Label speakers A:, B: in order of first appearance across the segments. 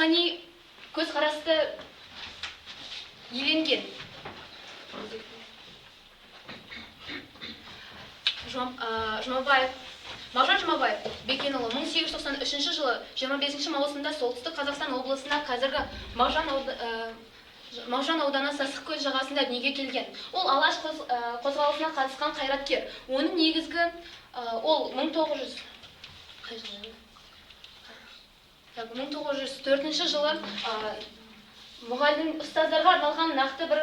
A: рухани көзқарасты иеленген. Мағжан Жұмабаев Бекенұлы 1893 жылы 25 маусымда солтүстік Қазақстан облысына қазіргі Мағжан ауданы Сасықкөл жағасында дүниеге келген. Ол Алаш қозғалысына қатысқан қайраткер. Оның негізгі ол 1904 жылы мұғалім ұстаздарға арналған нақты бір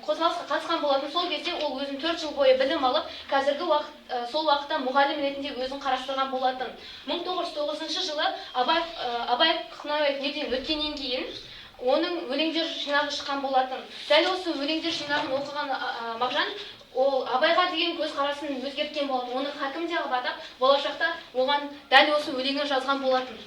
A: қозғалысқа қатысқан болатын. Сол кезде ол өзін 4 жыл бойы білім алып, қазіргі сол уақытта мұғалім ретінде өзін қарастырған болатын. 1909 жылы Абай Құнанбаев неден өткеннен кейін оның өлеңдер жинағы шыққан болатын. Дәл осы өлеңдер жинағын оқыған Мағжан ол Абайға деген көзқарасын өзгерткен болатын. Оны хакім де алып атап, болашақта оған дәл осы өлеңін жазған болатын.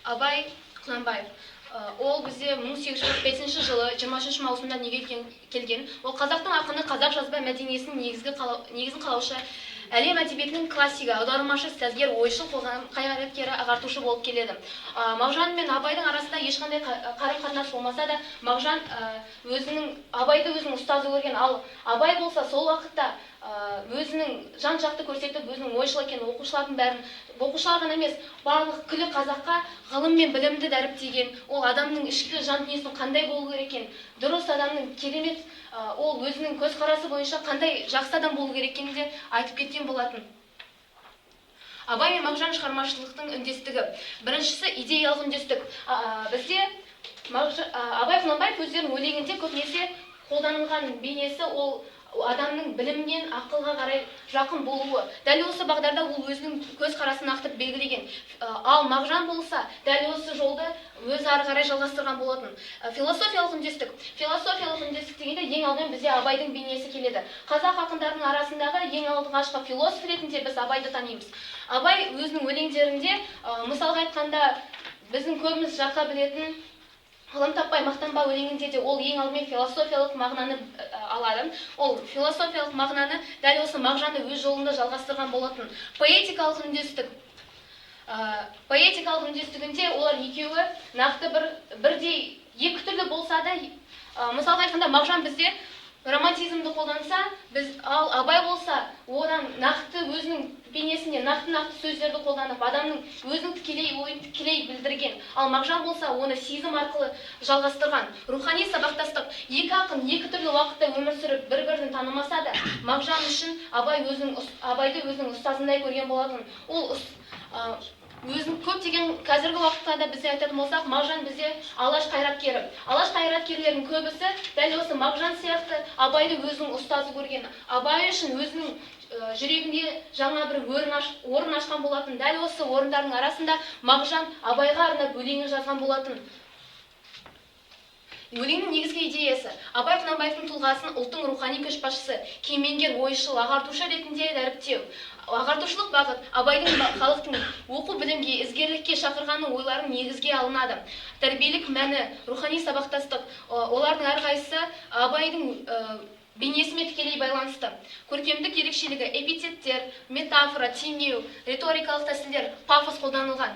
A: Абай Құнанбаев. Ол бізде 1845 жылы 23 маусымда дүниеге келген. Ол қазақтың ақыны, қазақ жазба мәдениетінің негізін қалаушы, әлем әдебиетінің классигі, аудармашы, сазгер, ойшыл, қоғам қайраткері, ағартушы болып келеді. Мағжан мен Абайдың арасында ешқандай қарым-қатынас болмаса да, Мағжан Абайды өзінің ұстазы көрген, ал Абай болса сол уақытта өзінің жан-жақты көрсетіп, өзінің ойшыл екенін оқушылардың бәрін, оқушылар ғана емес, барлық күллі қазаққа ғылым мен білімді дәріптеген, ол адамның ішкі жан дүниесінің қандай болу керек екенін, дұрыс адамның керемет, ол өзінің көзқарасы бойынша қандай жақсы адам болу керек екенін де айтып кеткен болатын. Абай мен Мағжан шығармашылықтың үндестігі. Біріншісі идеялық үндестік. Бізде Абай Құнанбаев өздерінің өлеңінде көбінесе қолданылған бейнесі ол адамның білімнен ақылға қарай жақын болуы. Дәл осы бағдарда ол өзінің көзқарасын ақтып белгілеген. Ал Мағжан болса, дәл осы жолды өзі ары қарай жалғастырған болатын. Философиялық үндестік. Философиялық үндестік дегенде ең алдымен бізде Абайдың бейнесі келеді. Қазақ ақындарының арасындағы ең алғашқы философ ретінде біз Абайды танимыз. Абай өзінің өлеңдерінде, мысалға айтқанда, біздің көбіміз жаққа білетін ғылым таппай мақтанба өлеңінде де ол ең алдымен философиялық мағынаны алады. Ол философиялық мағынаны дәл осы Мағжанды өз жолында жалғастырған болатын. Поэтикалық үндестік. Поэтикалық үндестігінде олар екеуі нақты бірдей екі түрлі болса да, мысалға айтқанда Мағжан бізде романтизмді қолданса, ал Абай болса, одан нақты өзінің бейнесінде нақты сөздерді қолданып, адамның өзінің тікелей ойын тікелей білдірген. Ал Мағжан болса, оны сезім арқылы жалғастырған. Рухани сабақтастық. Екі ақын екі түрлі уақытта өмір сүріп, бір-бірін танымаса да, Мағжан үшін Абайды өзінің ұстазындай көрген болатын. Ол өзін көптеген қазіргі уақытта да бізде айтатын болсақ, Мағжан бізде алаш қайраткері. Алаш қайраткерлерінің көбісі дәл осы Мағжан сияқты Абайды өзінің ұстазы көрген. Абай үшін өзінің жүрегінде жаңа бір орын ашқан болатын. Дәл осы орындардың арасында Мағжан Абайға арнап өлеңін жазған болатын. Өлеңнің негізгі идеясы Абай Құнанбаевтың тұлғасын ұлттың рухани көшбасшысы, кемеңгер, ойшыл, ағартушы ретінде дәріптеу. Ағартушылық бағыт Абайдың халықтың оқу білімге, ізгерлікке шақырғаны ойларын негізге алынады. Тәрбиелік мәні, рухани сабақтастық, олардың әрқайсысы Абайдың бейнесімен тікелей байланысты. Көркемдік ерекшелігі, эпитеттер, метафора, теңеу, риторикалық тәсілдер, пафос қолданылған.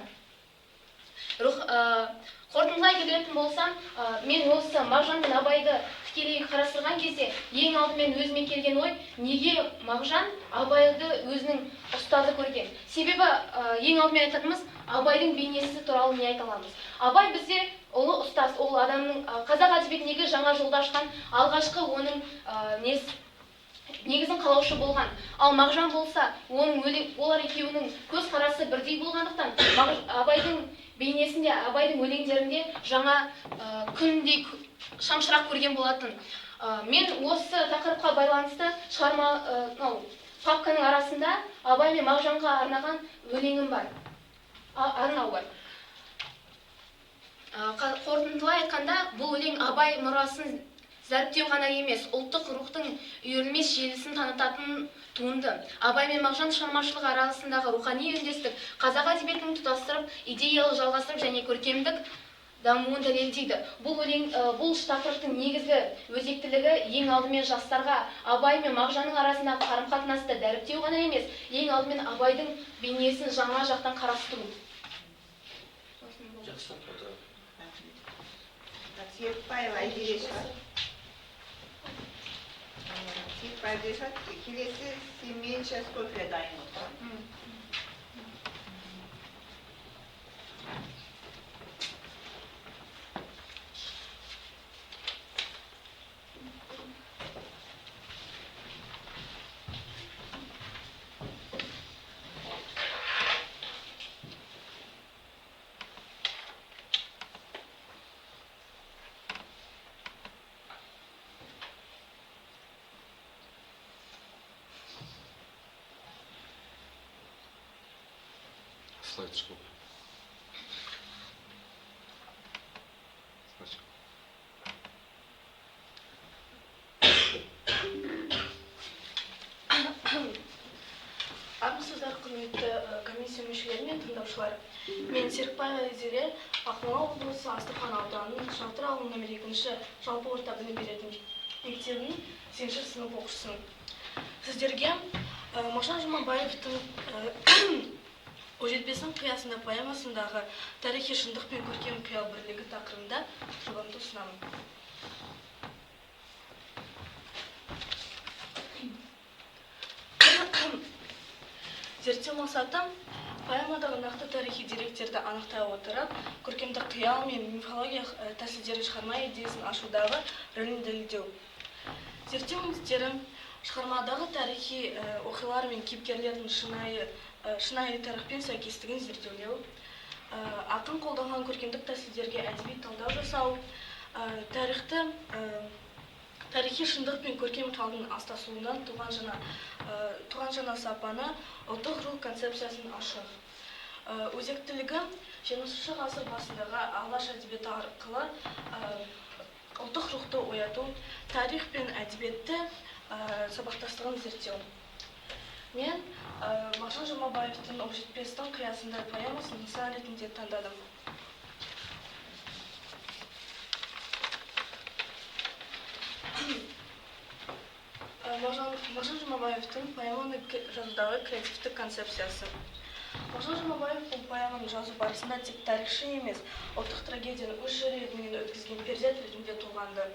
A: Қорытындылай келетін болсам, мен осы Мағжан мен Абайды тікелей қарастырған кезде ең алдымен өзіме келген ой, неге Мағжан Абайды өзінің ұстазы көрген? Себебі ең алдымен айтатынымыз Абайдың бейнесі туралы не айта аламыз? Абай бізде ұлы ұстаз, ол адамның қазақ әдебиетіндегі жаңа жолды ашқан алғашқы оның негізін қалаушы болған. Ал Мағжан болса, олар екеуінің көзқарасы бірдей болғандықтан, Абайдың бейнесінде, Абайдың өлеңдерінде жаңа күндей шамшырақ көрген болатын. Мен осы тақырыпқа байланысты папканың арасында Абай мен Мағжанға арнаған өлеңім бар. Арнау бар. Қорытындылай айтқанда, бұл өлең Абай мұрасын зәріптеу ғана емес, ұлттық рухтың үйірілмес желісін танытатын туынды. Абай мен Мағжан шығармашылығы арасындағы рухани үндестік қазақ әдебиетінің тұтастырып, идеялы жалғастырып және көркемдік дамуын дәлелдейді. Бұл тақырыптың негізгі өзектілігі ең алдымен жастарға Абай мен Мағжанның арасындағы қарым-қатынасты дәріптеу ғана емес, ең алдымен Абайдың бейнесін жаңа жақтан қарастыру.
B: Келесі семейші сколько дайын отқан?
C: Слайд-шоу.
D: Армысыздар, құрметті комиссия мүшелері мен тыңдаушылар. Мен Серікбай Айзере, Ақмола облысы Астрахан ауданының Шалтыр ауылының нөмір 2-ші жалпы орта білім беретін мектебінің 8-ші сынып оқушысымын. Сіздерге Мағжан Жұмабаевтың «О жетпесінің қиясында» поэмасындағы тарихи шындық пен көркем қиял бірлігі тақырыбында жобамды ұсынамын. Зерттеу мақсаты поэмадағы нақты тарихи деректерді анықтай отырып, көркемдік қиял мен мифология тәсілдері шығарма идеясын ашудағы рөлін дәлелдеу. Зерттеу міндеттері шығармадағы тарихи оқиғалар мен кейіпкерлердің шынайы тарихпен сәйкестігін зерттеулеу, ақын қолданған көркемдік тәсілдерге әдеби талдау жасау, тарихи шындық пен көркем қиялдың астасуынан туған жаңа сапаны ұлттық рух концепциясын ашу. Өзектілігі 20-шы ғасыр басындағы алаш әдебиеті арқылы ұлттық рухты ояту, тарих пен әдебиетті сабақтастығын зерттеу. Мен Мағжан Жұмабаевтың «О жетпестің қиясында» поэмасын нысан ретінде таңдадым. Мағжан Жұмабаевтың поэманы жазудағы креативтік концепциясы. Мағжан Жұмабаев бұл поэманы жазу барысында тек тарихшы емес, ұлттық трагедияны өз жүрегінен өткізген перзент ретінде толғанды.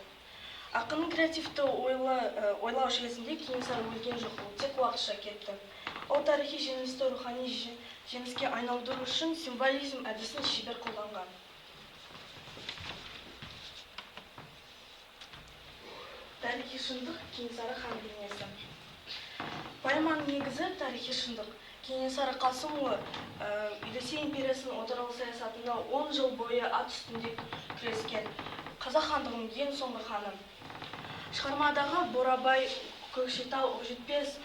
D: Ақынның креативті ойлау жүйесінде Кенесары өлген жоқ, ол тек уақытша кетті. Ол тарихи жеңісті рухани жеңіске айналдыру үшін символизм әдісін шебер қолданған. Тарихи шындық Кенесары хан бейнесі. Поэманың негізі тарихи шындық. Кенесары Қасымұлы Ресей империясының отарлау саясатында 10 жыл бойы ат үстінде күрескен қазақ хандығының ең соңғы ханы. Шығармадағы Борабай, Көкшетау, Оқжетпес,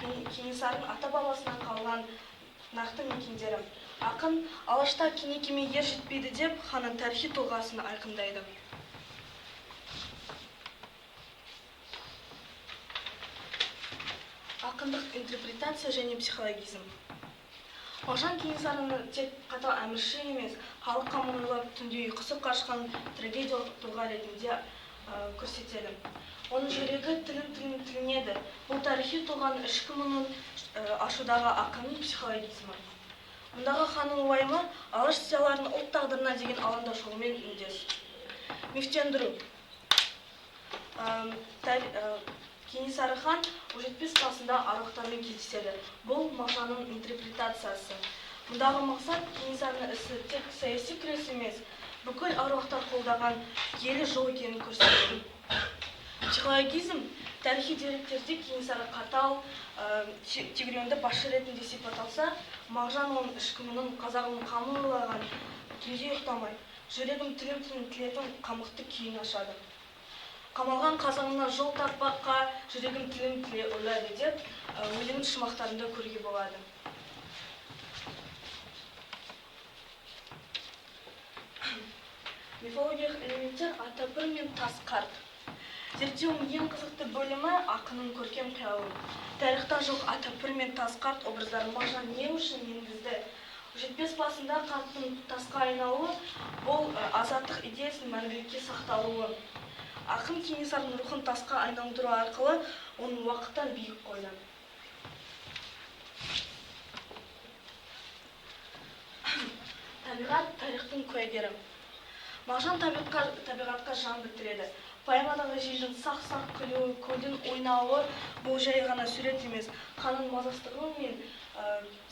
D: Кенесарының ата-бабасынан қалған нақты мекендері. Ақын алашта кенекеме ер жетпейді деп ханның тарихи тұлғасын айқындайды. Ақындық интерпретация және психологизм. Мағжан Кенесарыны тек қатал әмірші емес, халық қамын ойлап түнде ұйқысы қашқан трагедиялық тұлға ретінде көрсетеді. Оның жүрегі тілінеді. Бұл тарихи тұлғаның ішкі мұңын ашудағы ақынның психологизмі. Мұндағы ханның уайымы алаш зиялыларының ұлт тағдырына деген алаңдаушылығымен үндес. Мифтендіру. Кенесары хан О жетпес қаласында аруақтармен кездеседі. Бұл Мағжанның интерпретациясы. Мұндағы мақсат Кенесарының ісі тек саяси күрес емес, бүкіл аруақтар қолдаған киелі жол екенін көрсетеді. Психологизм тарихи деректерде Кенесары қатал, тегеурінді басшы ретінде сипатталса, Мағжан оның ішкі мұңын, қазағының қамын ойлаған, түнде ұйықтамай, жүрегім тілін тілетін қамықты күйін ашады. Қамалған қазағына жол таппаққа жүрегім тілін тіле ойлайды деп өлеңнің шумақтарында көруге болады. Мифологиялық элементтер ата бір мен тас қарт. Зерттеудің ең қызықты бөлімі ақынның көркем қиялы. Тарихта жоқ Атапыр мен Тасқарт образдары Мағжан не үшін енгізді? 75 басында қарттың тасқа айналуы бұл азаттық идеясының мәңгілікке сақталуы. Ақын Кенесарының рухын тасқа айналдыру арқылы оның уақыттан биік қойды. Табиғат тарихтың куәгері. Мағжан табиғатқа жан бітіреді. Поэмадағы желдің сақ-сақ күлуі, көлдің ойнауы бұл жай ғана сурет емес, ханның мазасыздығы мен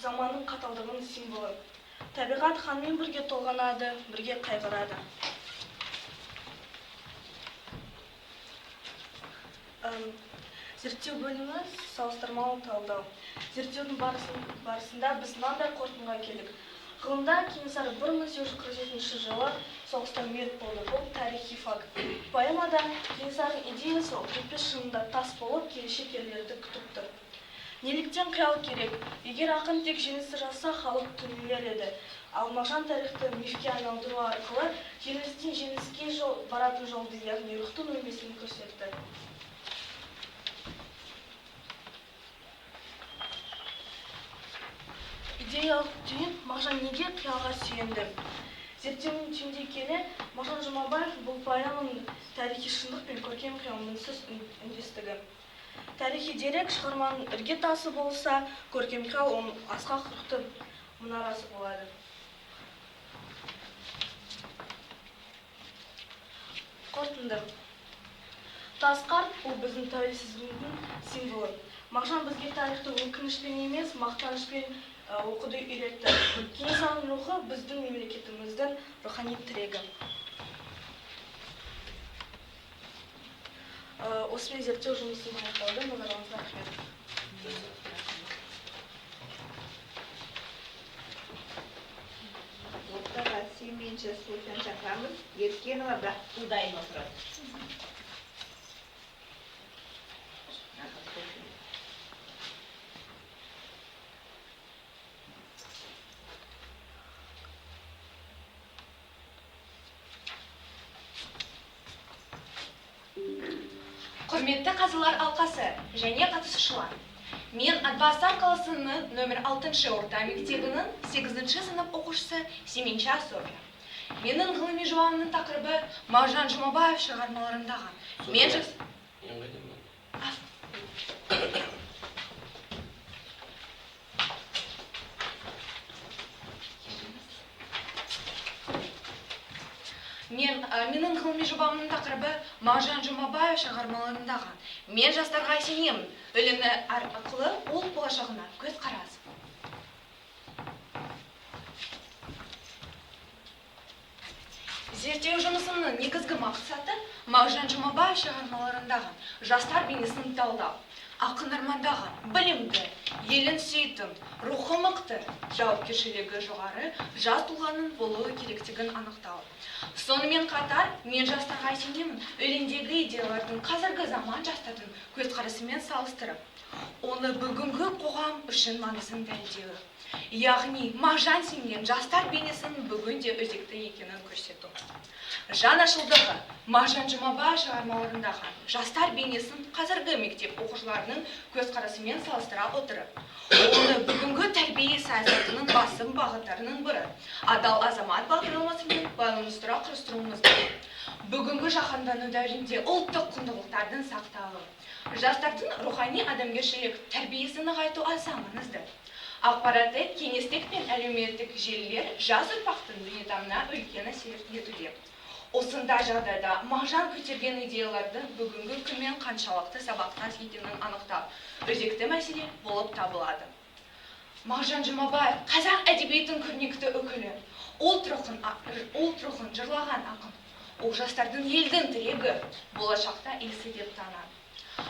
D: заманның қаталдығының символы. Табиғат ханмен бірге толғанады, бірге қайғырады. Зерттеу бөлімі салыстырмалы талдау. Зерттеудің барысында біз мынандай қорытындыға келдік. Ғылымда Кенесары 1847 жылы соғыста мерт болды. Бұл тарихи факт. Поэмада Кенесарының идеясы 35 жылында тас болып, келешек ерлерді күтіп тұр. Неліктен қиял керек? Егер ақын тек жеңісті жазса, халық түңілер еді. Ал Мағжан тарихты мифке айналдыру арқылы жеңілістен жеңіске баратын жолды, яғни рухтың өлмесін көрсетті. Идеялық түйін Мағжан неге қиялға сүйенді? Зерттеудің түйіндей келе, Мағжан Жұмабаев бұл поэманың тарихи шындық пен көркем қиял мінсіз үндестігі. Тарихи дерек шығарманың іргетасы болса, көркем қиял оның асқақ рухты мұнарасы болады. Қорытынды. Тасқарт бұл біздің тәуелсіздігіміздің символы. Мағжан бізге тарихты өкінішпен емес, мақтанышпен оқуды үйретті. Кенесарының рухы біздің мемлекетіміздің рухани тірегі. Осымен зерттеу жұмысын аяқталды. Назарларыңызға рахмет.
B: Ортаға Сүйменші Сұлтан шақырамыз. Еркенова бірақ ұдайын отырады.
C: Құрметті қазылар алқасы және қатысушылар. Мен Атбасар қаласының нөмір 6 орта мектебінің 8 сынып оқушысы Семенша София. Менің ғылыми жауабымның тақырыбы Мағжан Жұмабаев шығармаларындағы. Менің ғылыми жобамның тақырыбы Мағжан Жұмабаев шығармаларындағы. Мен жастарға сенемін, өлеңі арқылы ол болашағына көз қарас. Зерттеу жұмысының негізгі мақсаты Мағжан Жұмабаев шығармаларындағы жастар бейнесін талдау. Ақын армандаған, білімді, елін сүйетін, рухы мықты, жауапкершілігі жоғары жас тұлғаның болуы керектігін анықтау. Сонымен қатар, мен жастарға сенемін, өлеңдегі идеялардың қазіргі заман жастардың көзқарасымен салыстырып, оны бүгінгі қоғам үшін маңызын дәлелдеуі. Яғни, Мағжан сенген жастар бейнесінің бүгінде өзекті екенін көрсету. Жаңашылдығы Мағжан Жұмабаев шығармаларындағы жастар бейнесін қазіргі мектеп оқушыларының көзқарасымен салыстыра отырып, оны бүгінгі тәрбие саясатының басым бағыттарының бірі адал азамат бағдарламасымен байланыстыра құрастыруымыз керек. Бүгінгі жаһандану дәуірінде ұлттық құндылықтардың сақталуы, жастардың рухани адамгершілік тәрбиесін нығайту аса маңызды. Ақпараттық, кеңестік пен әлеуметтік желілер жас ұрпақтың дүниетанымына үлкен әсер етуде. Осындай жағдайда Мағжан көтерген идеялардың бүгінгі күнмен қаншалықты сабақтас екенін анықтау өзекті мәселе болып табылады. Мағжан Жұмабаев қазақ әдебиетінің көрнекті өкілі, ол тұрғын жырлаған ақын. Ол жастардың елдің тірегі, болашақта есі деп танады.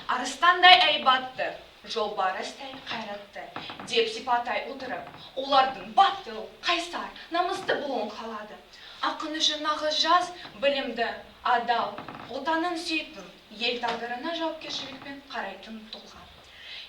C: Арыстандай әйбатты, жолбарыстай қайратты деп сипатай отырып, олардың батыл, қайсар, намысты болуын қалады. Ақын үшін нағыз жас, білімді, адал, отанын сүйетін, ел тағдырына жауапкершілікпен қарайтын тұлға.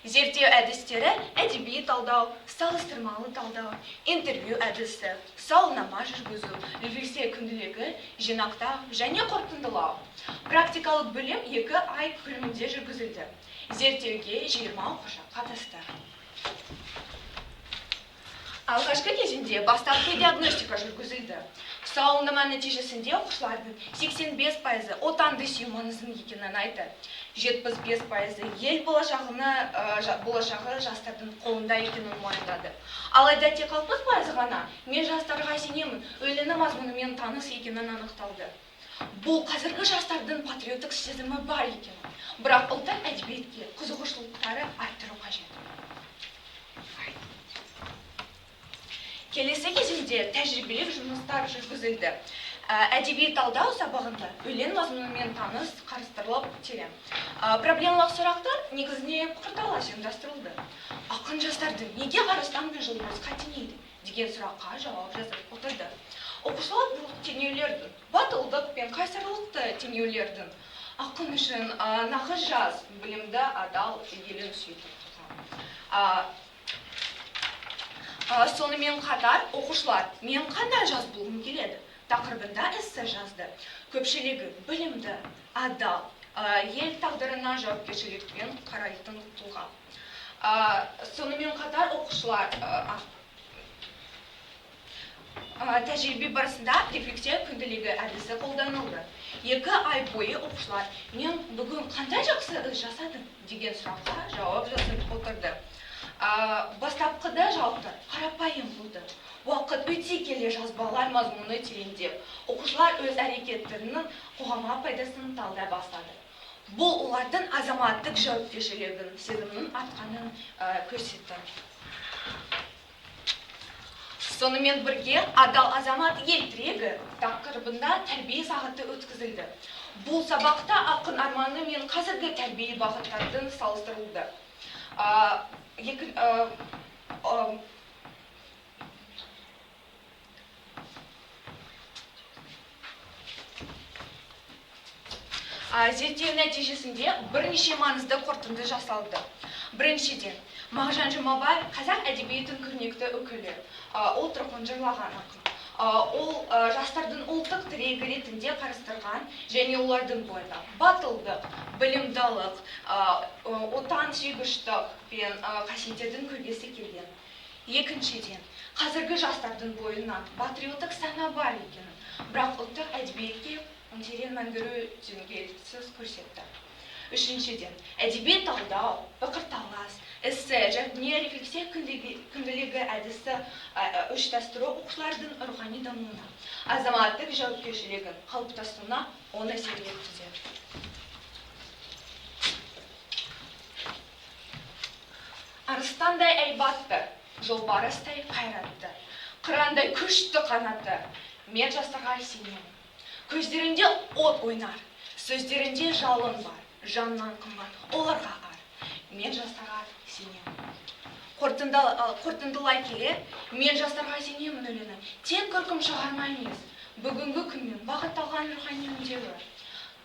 C: Зерттеу әдістері әдеби талдау, салыстырмалы талдау, интервью әдісі, сауалнама жүргізу, рефлексия күнделігі, жинақтау және қорытындылау. Практикалық бөлім 2 ай көлемінде жүргізілді. Зерттеуге 20 оқушы қатысты. Алғашқы кезеңде бастапқы диагностика жүргізілді. Сауалнама нәтижесінде оқушылардың 85% отанды сүю маңызын екенін айтты. 75% ел болашағы жастардың қолында екенін мойындады. Алайда тек 60% ғана мен жастарға сенемін, өлеңі мазмұнымен таныс екенін анықталды. Бұл қазіргі жастардың патриоттық сезімі бар екен. Бірақ ұлттық әдебиетке қызығушылықтары арттыру қажет. Келесі кезеңде тәжірибелік жұмыстар жүргізілді. Әдеби талдау сабағында өлең мазмұнымен таныс қарастырылып терең. Проблемалық сұрақтар негізіне пікірталас ұйымдастырылды. Ақын жастардың неге қарастан мен жылбозға теңейді деген сұраққа жауап жазып отырды. Оқушылар бұл теңеулердің, батылдық пен қайсарлықты теңеулердің ақын үшін нағыз жас, білімді, адал, елін сүйетін. Сонымен қатар оқушылар мен қандай жас болғым келеді тақырыбында эссе жазды. Көпшілігі білімді, адал, ел тағдырына жауапкершілікпен қарайтын тұлға. Сонымен қатар оқушылар тәжірибе барысында рефлексия күнделігі әдісі қолданылды. 2 ай бойы оқушылар мен бүгін қандай жақсы жасадым деген сұраққа жауап жазып отырды. Бастапқыда жауаптар қарапайым болды. Уақыт өте келе жазбалар мазмұны тереңдеп, оқушылар өз әрекеттерінің қоғамға пайдасын талдай бастады. Бұл олардың азаматтық жауапкершілігін, сезімнің артқанын көрсетті. Сонымен бірге адал азамат ел тірегі тақырыбында тәрбие сағаты өткізілді. Бұл сабақта ақын арманы мен қазіргі тәрбие бағыттардың салыстырылды. Зерттеу нәтижесінде бірнеше маңызды қорытынды жасалды. Біріншіден, Мағжан Жұмабаев қазақ әдебиетінің көрнекті өкілі. Ол тұрғын жырлаған ақын. Ол жастардың ұлттық тірегі ретінде қарастырған және олардың бойында батылдық, білімділік, отансүйгіштік пен қасиеттердің көргісі келген. Екіншіден, қазіргі жастардың бойынан патриоттық сана бар екенін, бірақ ұлттық әдебиетке терең мән беру жөнсіз көрсетті. Үшіншіден, әдебиет талдау, пікірталас, эссе және рефлексия күнделігі әдісі ұштастыру оқушылардың рухани дамуына, азаматтық жауапкершілігін қалыптасуына оң әсер етуде. Арыстандай әйбатты, жолбарыстай қайратты, қырандай күшті қанатты, мен жастарға сенемін. Көздерінде от ойнар, сөздерінде жалын бар, жаннан қымбат, оларға ар. Мен жастарға сенемін. Қорытындылай келе, мен жастарға сенемін өлеңі тек көркем шығарма емес, бүгінгі күнмен бағытталған рухани үндеуі.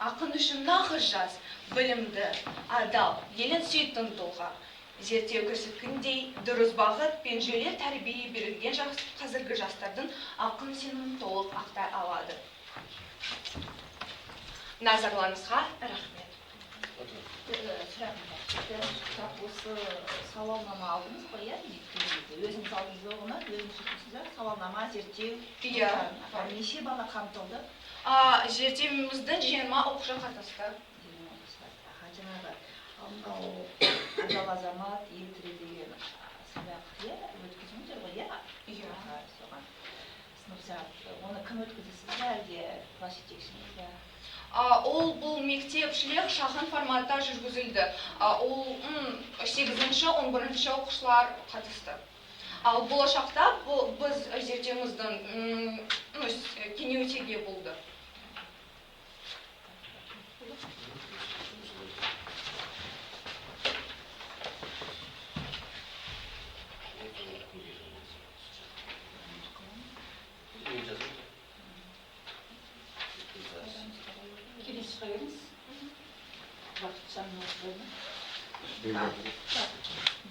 C: Ақын үшін нағыз жас, білімді, адал, елін сүйетін тұлға. Зерттеу көрсеткендей, дұрыс бағыт пен жүйелі тәрбие берілген қазіргі жастардың ақын сенімін толық ақтай алады. Назарларыңызға рахмет.
B: Осы сауалнама алдыңыз ғой, өзіңіз алдыңыз оғына, өзіңіз жүргізсіздер, сауалнама, зерттеу, неше бала қамтылды?
C: Зерттеуіміздің 20 оқушы қатысты.
B: Жаңағы адал азамат, ел тірегі деген сабақты өткізіңдер ғой, соған сынып сағат. Оны кім өткізесіз, әлде класс жетекшіңіз?
C: Бұл мектепшілік шағын форматта жүргізілді. Ол 8-11 оқушылар қатысты. Ал болашақта біз зерттеуіміздің кеңейтуге болды.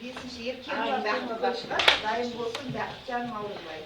B: Бесінші еркен бар Бақытбайшыға дайын болсын Бақытжан Наурызбай.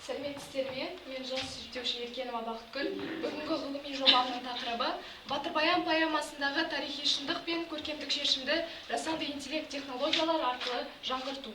D: Сәлеметсіздер ме? Мен жас зерттеуші Еркенова Бақытгүл. Бүгінгі ғылыми жобамның тақырыбы Батыр-баян поэмасындағы тарихи шындық пен көркемдік шешімді жасанды интеллект технологиялар арқылы жаңғырту.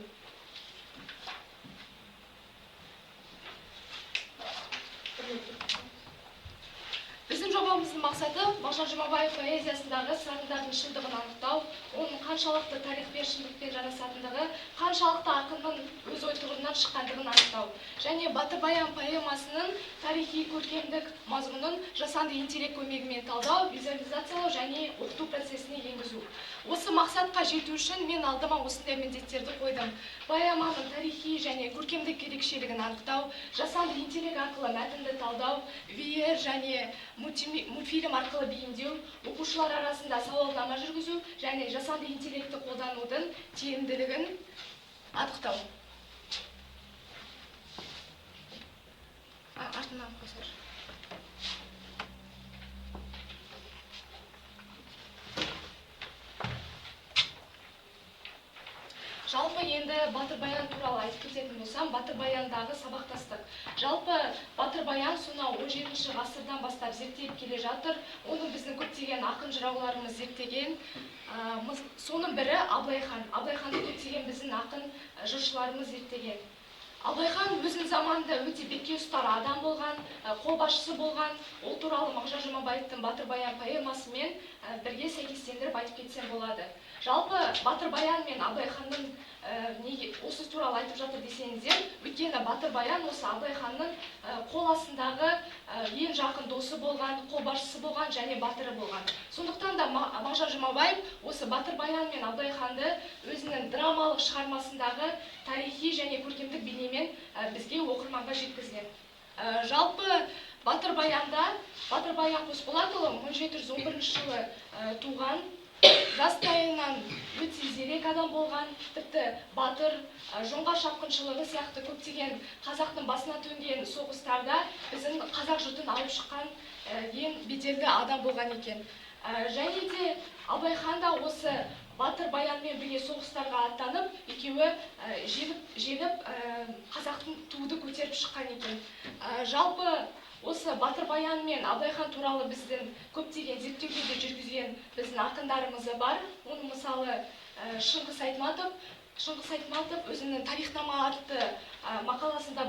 D: Біздің жобамыздың мақсаты Мағжан Жұмабаев поэзиясындағы сарындардың шындығын анықтау, оның қаншалықты тарихпен шындықпен жанасатындығы, қаншалықты ақынның өз ой-тұғырынан шыққандығын анықтау, және Батыр-баян поэмасының тарихи көркемдік мазмұнын жасанды интеллект көмегімен талдау, визуализациялау және оқыту процесіне енгізу. Осы мақсатқа жету үшін мен алдыма осындай міндеттерді қойдым. Поэманың тарихи және көркемдік ерекшелігін анықтау, жасанды интеллект арқылы мәтінді талдау, VR және мультфильм арқылы бейімдеу, оқушылар арасында сауалнама жүргізу және жасанды интеллектті қолданудың тиімділігін анықтау. Артынан қосар. Жалпы енді Батыр-баян туралы айтып кететін болсам, Батыр-баяндағы сабақтастық. Жалпы Батыр-баян сонау 17 ғасырдан бастап зерттеліп келе жатыр. Оны біздің көптеген ақын жырауларымыз зерттеген. Соның бірі Абылайхан. Абылайханды көптеген біздің ақын жыршыларымыз зерттеген. Абылайхан өзінің заманында өте бетке ұстар адам болған, қолбасшысы болған. Ол туралы Мағжан Жұмабаевтың Батыр-баян поэмасымен бірге сәйкестендіріп айтып кетсем болады. Жалпы Батыр-баян мен Абылайханның неге осы туралы айтып жатыр десеңіздер, өйткені Батыр-баян осы Абылайханның қол астындағы ең жақын досы болған, қолбасшысы болған және батыры болған. Сондықтан да Мағжан Жұмабаев осы Батыр-баян мен Абылайханды өзінің драмалық шығармасындағы тарихи және көркемдік бейнемен бізге оқырманға жеткізген. Жалпы Батыр-баянда Батыр-баян Қосболатұлы 1711 жылы туған, жастайынан өте зерек адам болған, тіпті батыр, жоңғар шапқыншылығы сияқты көптеген қазақтың басына төнген соғыстарда біздің қазақ жұртын алып шыққан ең беделді адам болған екен. Және де Абылайхан да осы Батыр-баянмен бірге соғыстарға аттанып, екеуі жеңіп қазақтың туды көтеріп шыққан екен. Жалпы осы Батыр-баян мен Абылайхан туралы біздің көптеген зерттеулерді жүргізген біздің ақындарымыз бар. Оның мысалы Шыңғыс Айтматов өзінің тарихнама атты мақаласында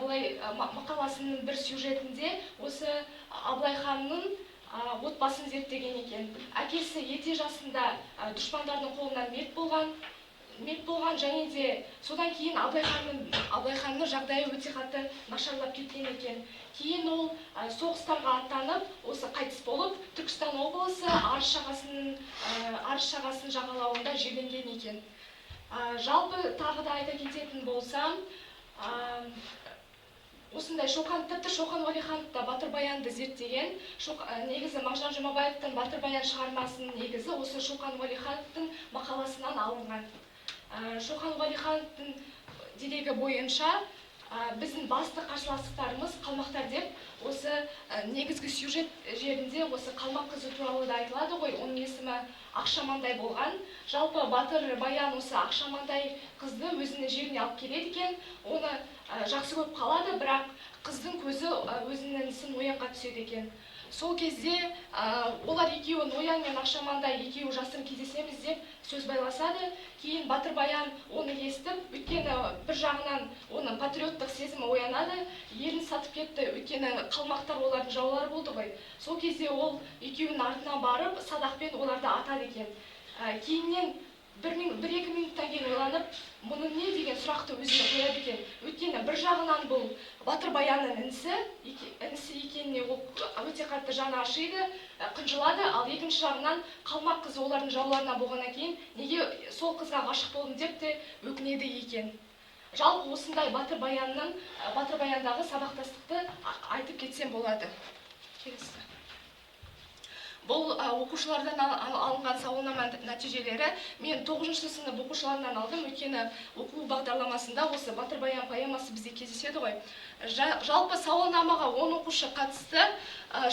D: мақаласының бір сюжетінде осы Абылайханның отбасын зерттеген екен. Әкесі ерте жасында дұшпандардың қолынан мерт болған және де содан кейін Абылайханның жағдайы өте қатты нашарлап кеткен екен. Кейін ол соғыстарға аттанып, осы қайтыс болып, Түркістан облысы Арыс жағасының жағалауында жерленген екен. Жалпы тағы да айта кететін болсам, осындай тіпті Шоқан Уәлиханов та Батыр-баянды зерттеген. Негізі Мағжан Жұмабаевтың Батыр-баян шығармасының негізі осы Шоқан Уәлихановтың мақаласынан алынған. Шоқан Уәлихановтың дерегі бойынша біздің басты қарсыластарымыз қалмақтар деп, осы негізгі сюжет жерінде осы қалмақ қызы туралы да айтылады ғой, оның есімі Ақшамандай болған. Жалпы Батыр-баян осы Ақшамандай қызды өзінің жеріне алып келеді екен, оны жақсы көп қалады, бірақ қыздың көзі өзінің ісін Ноянға түседі екен. Сол кезде олар екеуі, Ноян мен Ақшамандай екеуі жасырын кездесеміз деп сөз байласады. Кейін Батыр-баян оны естіп, өйткені бір жағынан оның патриоттық сезімі оянады, елін сатып кетті, өйткені қалмақтар олардың жаулары болды ғой. Сол кезде ол екеуінің артынан барып, садақпен оларды атады екен. Кейіннен 1-2 минуттан кейін ойланып, мұның не деген сұрақты өзіне қояды екен. өйткені бір жағынан бұл Батыр Баянның інісі екеніне ол өте қатты жаны ашиды, қынжылады, ал екінші жағынан Қалмақ қызы олардың жауларына болғаннан кейін неге сол қызға ғашық болдым деп те өкінеді екен. Жалпы осындай Батыр Баяндағы сабақтастықты айтып кетсем болады. Келесі. Бұл оқушылардан алынған сауалнама нәтижелері мен 9-шы сынып оқушыларынан алдым, өйткені оқу бағдарламасында осы Батыр Баян поэмасы бізде кездеседі ғой. Жалпы сауалнамаға 10 оқушы қатысты,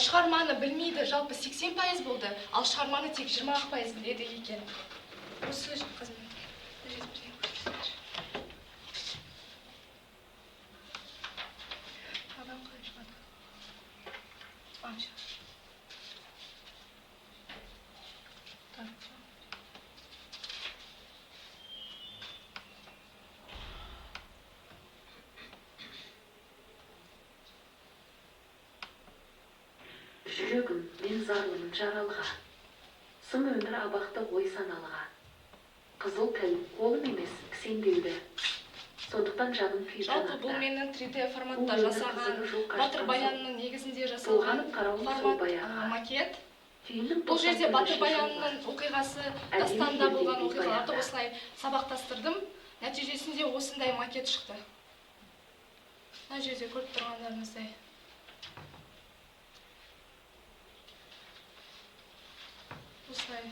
D: шығарманы білмейді, жалпы 80% болды, ал шығарманы тек 20% біледі екен. Осы
E: жүрегім мен зарлымын жаралға, сын өмір абақты ой саналға. Қызыл тіл қолым емес кісендеулі, сондықтан жаным күй жанатта.
D: Жалпы бұл менің 3D форматта жасаған Батыр Баянның негізінде жасалған формат макет. Бұл жерде Батыр Баянның оқиғасы, дастанда болған оқиғаларды осылай сабақтастырдым. Нәтижесінде осындай макет шықты. Мына жерде көріп тұрғандарыңыздай. Осылай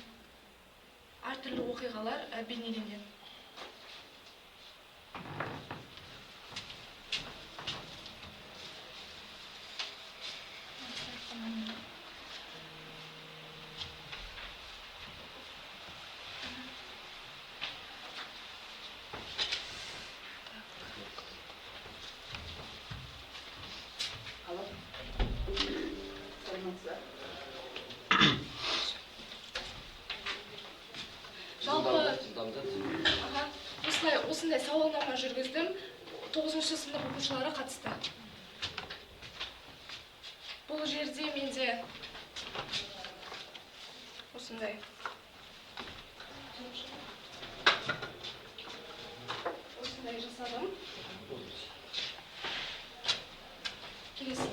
D: әртүрлі оқиғалар бейнеленген. Осындай сауалнама жүргіздім, 9-шы сынып оқушылары қатысты. Бұл жерде менде осындай жасадым. Келесі.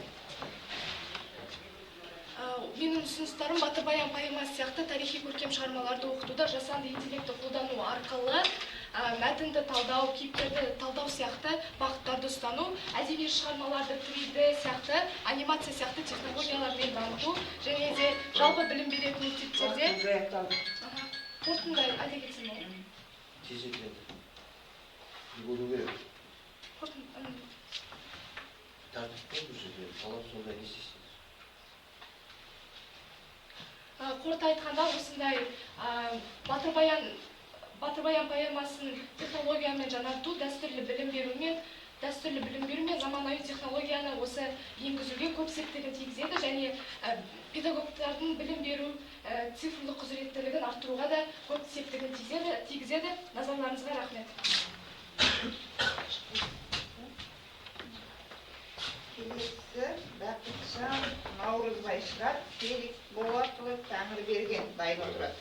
D: Менің ұсыныстарым Батыр Баян поэмасы сияқты тарихи көркем шығармаларды оқытуда жасанды интеллектті қолдану арқылы мәтінді талдау, кейіпкерді талдау сияқты бағыттарды ұстану, әдеби шығармаларды 3D сияқты, анимация сияқты технологиялармен дамыту, және де жалпы білім беретін мектептерде қорытындай айта кетсем ол.
F: Тез етеді. Болу керек. Тәртіп қой бұл жерде, талап сондай не істейсіз?
D: Қорыта айтқанда осындай Батыр Баян поэмасын технологиямен жаңарту, дәстүрлі білім берумен заманауи технологияны осы енгізуге көп септігін тигізеді, және педагогтардың білім беру цифрлық құзыреттілігін арттыруға да көп септігін тигізеді. Назарларыңызға рахмет.
B: Келесі Бақытжан Наурызбайшыға Серік Болатұлы Тәңірберген дайын отырады.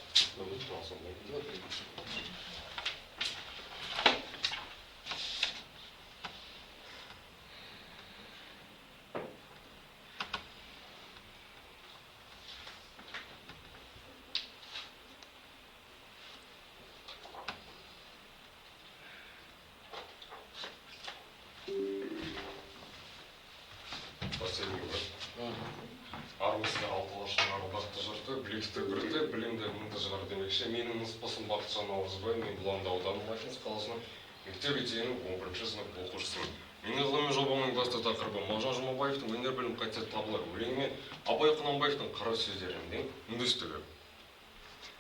G: Армысында алтылашын арылдақты жырты, білекті бірді, білімді мінді жығар демекші. Менің ныспысым Бақытжан Наурызбай, мен Бұланды ауданы Макинск қаласының мектеп-лицейінің 11-ші сынып оқушысымын. Менің ғылыми жобамның басты тақырыбы Мағжан Жұмабаевтың өнер білім қасиет табылар өлеңі мен Абай Құнанбаевтың қара сөздерінің үндестігі.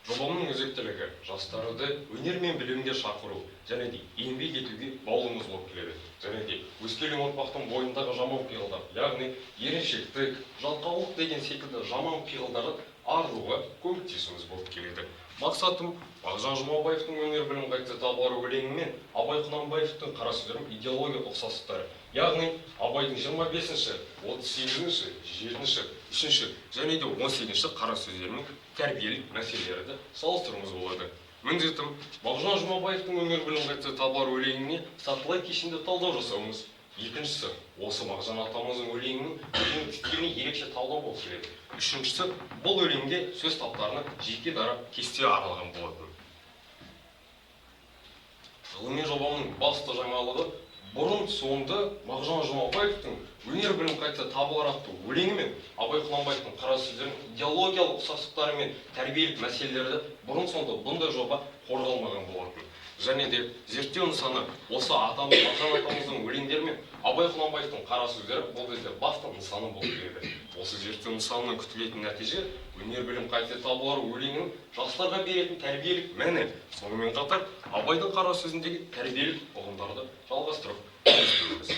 G: Жобамның өзектілігі жастарды өнер мен білімге шақыру, және де еңбек етуге баулымыз болып келеді. Және де өскелең ұрпақтың бойындағы жаман пиғылдар, яғни еріншектік, жалқаулық деген секілді жаман пиғылдарды арылуға көмектесуіміз болып келеді. Мақсатым Мағжан Жұмабаевтың өнер білім қасиет табылар өлеңі мен Абай Құнанбаевтың қара сөздерінің идеология ұқсастықтары, яғни Абайдың 25-ші, 38-ші, 7-ші, 3-ші және де 18-ші қара сөздерінің тәрбиелік мәселелерді салыстыруымыз болады. міндетім Мағжан Жұмабаевтың өнер білім қайтсе табар өлеңіне сатылай кешенді талдау жасауымыз. Екіншісі, осы Мағжан атамыздың өлеңінің өлең стиліне ерекше талдау болып келеді. Үшіншісі, бұл өлеңде сөз таптарына жеке дара кесте арналған болатын. Ғылыми жобамның басты жаңалығы бұрын соңды Мағжан Жұмабаевтың өнер білім қайтса табылар атты өлеңі мен Абай Құнанбаевтың қара сөздерінің идеологиялық ұқсастықтары мен тәрбиелік мәселелерді бұрын соңды бұндай жоба қорғалмаған болатын. Және де зерттеу нысаны осы Мағжан атамыздың өлеңдері мен Абай Құнанбаевтың қара сөздері бұл кезде басты нысаны болып келеді. Осы зерттеу нысанынан күтілетін нәтиже өнер білім қайтсе табылар өлеңінің жастарға беретін тәрбиелік мәні, сонымен қатар Абайдың қара сөзіндегі тәрбиелік ұғымдарды жалғастырып өтеміз.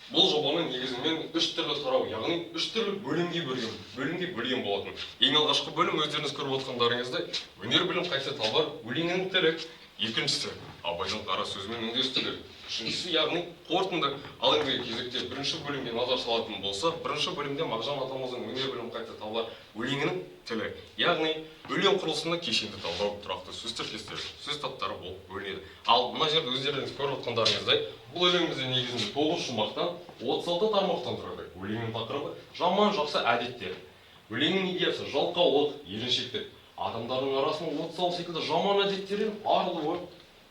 G: Бұл жобаны негізінен 3 түрлі тарау, яғни 3 түрлі бөлімге бөлген болатын. Ең алғашқы бөлім өздеріңіз көріп отқандарыңыздай өнер білім қайтсе табылар өлеңінің тілі. Екіншісі Абайдың қара сөзімен үндестігі. Үшіншісі яғни қорытынды. Ал ендігі кезекте бірінші бөлімге назар салатын болса, бірінші бөлімде Мағжан атамыздың өнер білім қайтсе табылар өлеңінің тілі. Яғни өлең құрылысында кешенді талдау, тұрақты сөз тіркестері, сөз таптары болып бөлінеді. Ал мына жерде өздеріңіз көріп отқандарыңыздай, бұл өлеңімізде негізінде 9 шумақтан 36 тармақтан тұрады. Өлеңнің тақырыбы жаман жақсы әдеттер. Өлеңнің идеясы жалқаулық, еріншектік. Адамдардың арасында 36 секілді жаман әдеттерден арылуы.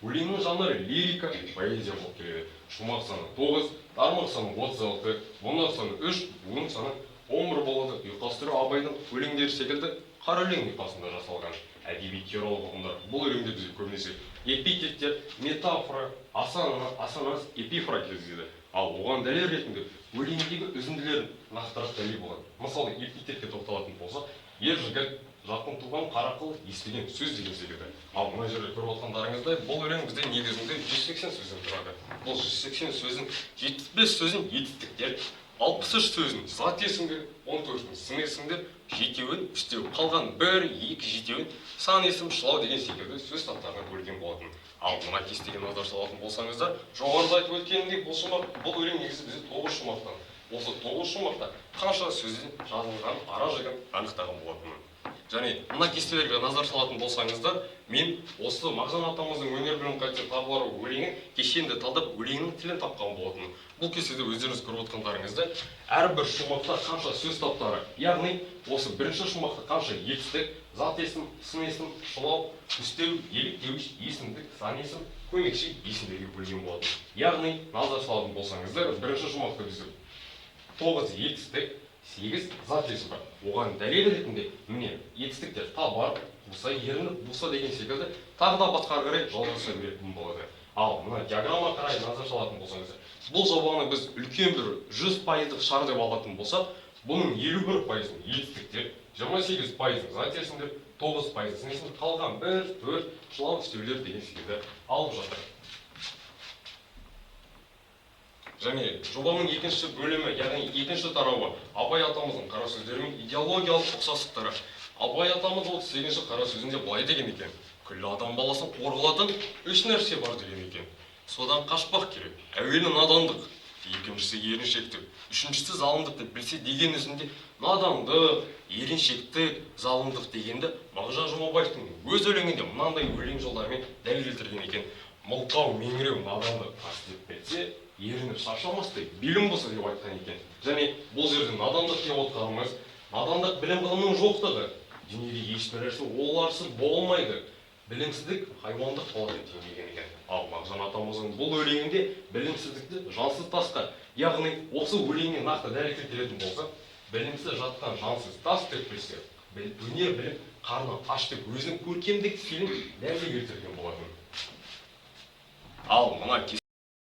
G: Өлеңнің жанры лирика, поэзия болып келеді. Шумақ саны 9, тармақ саны 36, бунақ саны 3, буын саны 11 болады. Ұйқастыру Абайдың өлеңдері секілді қара өлең ұйқасында жасалған. Әдеби теориялық ұғымдар бұл өлеңде бізге көбінесе эпитеттер, метафора, асанас, эпифора кездеседі. Ал оған дәлел ретінде өлеңдегі үзінділерін нақтырақ дәлел болады. Мысалы, эпитетке тоқталатын болсақ, ер жігіт, жақын туған қарақыл естіген сөз деген секілді. Ал мына жерде көріп отқандарыңыздай, бұл өлең бізде негізінде 180 сөзден тұрады. Бұл 180 сөздің 75 сөзін етістіктер, 63 сөзін зат есімдер, 14-ін сын есімдер, жетеуін үстеу, қалған 1, 2, жетеуін сан есім, шылау деген секілді сөз таптарына бөлген болатын. Ал мына кестеге назар салатын болсаңыздар, жоғарыда айтып өткенімдей бұл өлең негізі бізде 9 шумақтан. Осы 9 шумақта қанша сөзден жазылған ара жігін анықтаған болатынмын. Және мына кестелерге назар салатын болсаңыздар, мен осы Мағжан атамыздың өнер білім қайтсе табылар өлеңін кешенді талдап өлеңнің тілін тапқан болатынмын. Бұл кестеде өздеріңіз көріп отқандарыңыздай, әрбір шумақта қанша сөз таптары, яғни осы бірінші шумақта қанша етістік, зат есім, сын есім, шылау, үстеу, еліктеуіш, есімдік, сан есім, көмекші есімдерге бөлген болатын. Яғни назар салатын болсаңыздар, бірінші шумақта бізде 9 етістік, 8 зат есім бар. Оған дәлел ретінде міне етістіктер табар, буса, ерініп, буса деген секілді тағы да басқа қарай жалғаса беретін болады. Ал мына диаграмма қарай назар салатын болсаңыздар, бұл жобаны біз үлкен бір 100% шар деп алатын болсақ, бұның 51% етістіктер, 28% зат есімдер, 9% сын есім, қалған 1, 4 шылау үстеулер деген секілді алып жатыр. Және жобаның екінші бөлімі, яғни екінші тарауы Абай атамыздың қара сөздері мен идеологиялық ұқсастықтары. Абай атамыз 38-ші қара сөзінде былай деген екен: күллі адам баласын қорғалатын 3 нәрсе бар деген екен. Содан қашпақ керек. Әуелі надандық, екіншісі еріншектік, үшіншісі залымдықты білсе деген өзінде надандық, еріншектік, залымдық дегенді Мағжан Жұмабаевтың өз өлеңінде мынандай өлең жолдарымен дәлел келтірген екен. Мылқау меңіреу надандық қастеп білсе, ерініп шаршамастай білім болса деп айтқан екен. Және бұл жерде надандық деп отқанымыз, надандық білім ғылымның жоқтығы. Дүниеде ешбір нәрсе оларсыз болмайды. Білімсіздік хайуандық болады деп теңдеген екен. Ал Мағжан атамыздың бұл өлеңінде білімсіздікті жансыз тасқа, яғни осы өлеңіне нақты дәлел келтіретін болса, білімсіз жатқан жансыз тас деп білсе, өнер білім қарны аш деп өзінің көркемдік стилін дәлел келтірген болатын. Ал мына